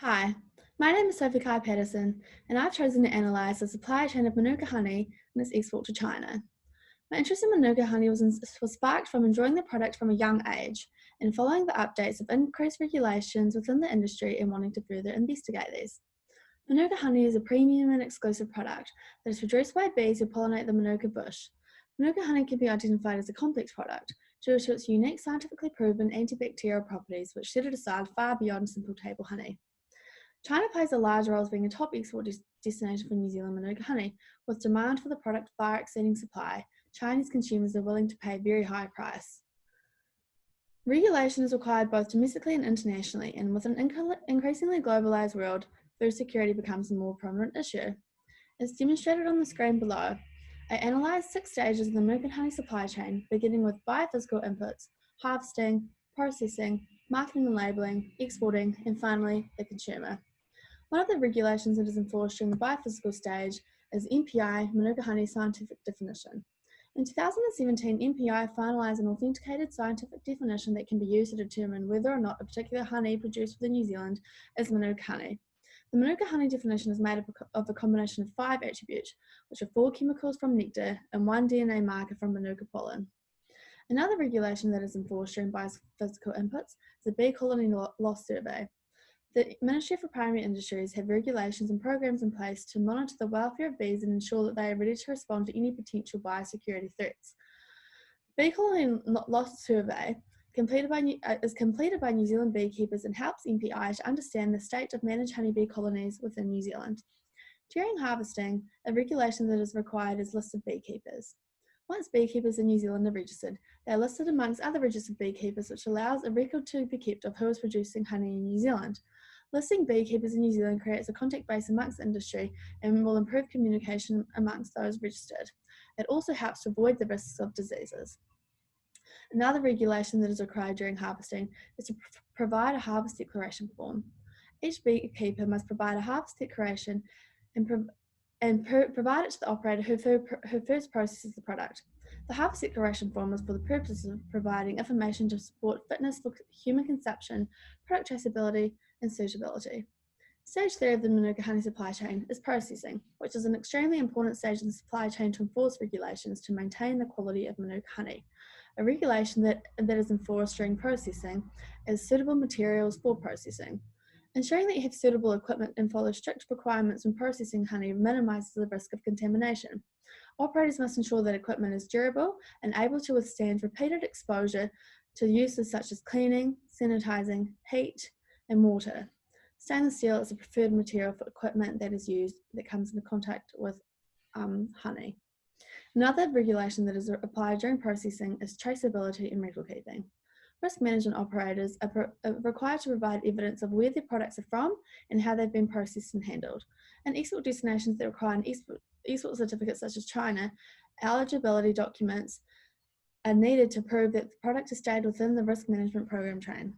Hi, my name is Sophie Carr Paterson, and I've chosen to analyse the supply chain of Manuka honey and its export to China. My interest in Manuka honey was sparked from enjoying the product from a young age and following the updates of increased regulations within the industry and wanting to further investigate these. Manuka honey is a premium and exclusive product that is produced by bees who pollinate the Manuka bush. Manuka honey can be identified as a complex product due to its unique scientifically proven antibacterial properties which set it aside far beyond simple table honey. China plays a large role as being a top export destination for New Zealand Manuka honey. With demand for the product far exceeding supply, Chinese consumers are willing to pay a very high price. Regulation is required both domestically and internationally, and with an increasingly globalized world, food security becomes a more prominent issue. As demonstrated on the screen below, I analysed 6 stages of the Manuka honey supply chain, beginning with biophysical inputs, harvesting, processing, marketing and labelling, exporting, and finally, the consumer. One of the regulations that is enforced during the biophysical stage is MPI, Manuka honey scientific definition. In 2017, MPI finalised an authenticated scientific definition that can be used to determine whether or not a particular honey produced within New Zealand is Manuka honey. The Manuka honey definition is made up of a combination of 5 attributes, which are 4 chemicals from nectar and 1 DNA marker from Manuka pollen. Another regulation that is enforced during biophysical inputs is the bee colony loss survey. The Ministry for Primary Industries have regulations and programs in place to monitor the welfare of bees and ensure that they are ready to respond to any potential biosecurity threats. Bee colony loss survey is completed by New Zealand beekeepers and helps MPI to understand the state of managed honeybee colonies within New Zealand. During harvesting, a regulation that is required is listed beekeepers. Once beekeepers in New Zealand are registered, they are listed amongst other registered beekeepers, which allows a record to be kept of who is producing honey in New Zealand. Listing beekeepers in New Zealand creates a contact base amongst the industry and will improve communication amongst those registered. It also helps to avoid the risks of diseases. Another regulation that is required during harvesting is to provide a harvest declaration form. Each beekeeper must provide a harvest declaration and provide it to the operator who first processes the product. The harvest declaration form is for the purpose of providing information to support fitness for human consumption, product traceability, and suitability. Stage 3 of the Manuka honey supply chain is processing, which is an extremely important stage in the supply chain to enforce regulations to maintain the quality of Manuka honey. A regulation that is enforced during processing is suitable materials for processing. Ensuring that you have suitable equipment and follow strict requirements when processing honey minimises the risk of contamination. Operators must ensure that equipment is durable and able to withstand repeated exposure to uses such as cleaning, sanitizing, heat, and water. Stainless steel is a preferred material for equipment that comes into contact with honey. Another regulation that is applied during processing is traceability and record keeping. Risk management operators are required to provide evidence of where their products are from and how they've been processed and handled. In export destinations that require an export certificate such as China, eligibility documents are needed to prove that the product has stayed within the risk management program chain.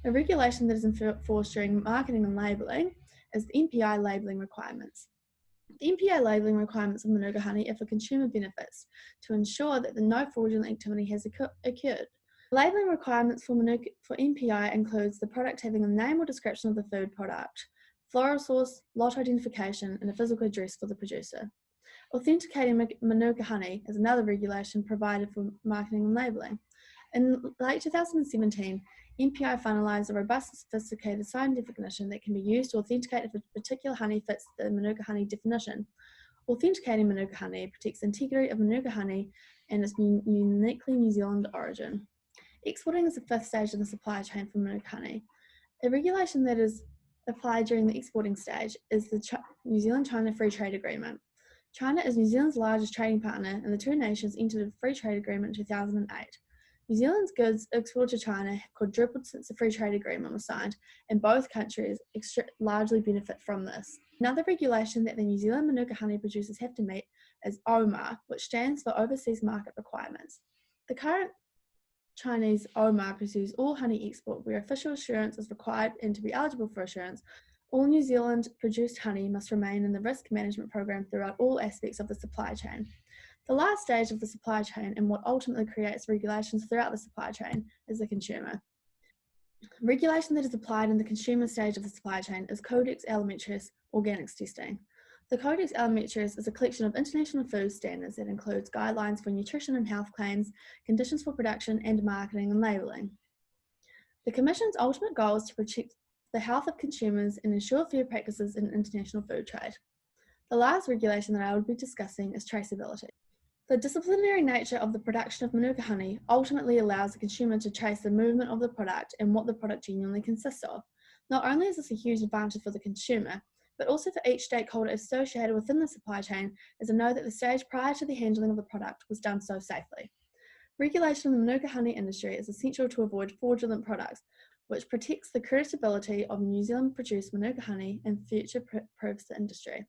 A regulation that is enforced during marketing and labelling is the MPI labelling requirements. The MPI labelling requirements of Manuka honey are for consumer benefits to ensure that no fraudulent activity has occurred. Labelling requirements for MPI includes the product having a name or description of the food product, floral source, lot identification, and a physical address for the producer. Authenticating Manuka honey is another regulation provided for marketing and labelling. In late 2017, MPI finalised a robust and sophisticated scientific definition that can be used to authenticate if a particular honey fits the Manuka honey definition. Authenticating Manuka honey protects the integrity of Manuka honey and its uniquely New Zealand origin. Exporting is the 5th stage of the supply chain for Manuka honey. A regulation that is applied during the exporting stage is the New Zealand-China Free Trade Agreement. China is New Zealand's largest trading partner, and the two nations entered a free trade agreement in 2008. New Zealand's goods exported to China have quadrupled since the free trade agreement was signed, and both countries largely benefit from this. Another regulation that the New Zealand Manuka honey producers have to meet is OMA, which stands for Overseas Market Requirements. The current Chinese OMA pursues all honey export where official assurance is required, and to be eligible for assurance, all New Zealand produced honey must remain in the risk management program throughout all aspects of the supply chain. The last stage of the supply chain, and what ultimately creates regulations throughout the supply chain, is the consumer. Regulation that is applied in the consumer stage of the supply chain is Codex Alimentarius organics testing. The Codex Alimentarius is a collection of international food standards that includes guidelines for nutrition and health claims, conditions for production, and marketing and labelling. The Commission's ultimate goal is to protect the health of consumers and ensure fair practices in international food trade. The last regulation that I will be discussing is traceability. The disciplinary nature of the production of Manuka honey ultimately allows the consumer to trace the movement of the product and what the product genuinely consists of. Not only is this a huge advantage for the consumer, but also for each stakeholder associated within the supply chain, as to know that the stage prior to the handling of the product was done so safely. Regulation in the Manuka honey industry is essential to avoid fraudulent products, which protects the creditability of New Zealand-produced Manuka honey and future-proofs the industry.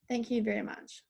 Thank you very much.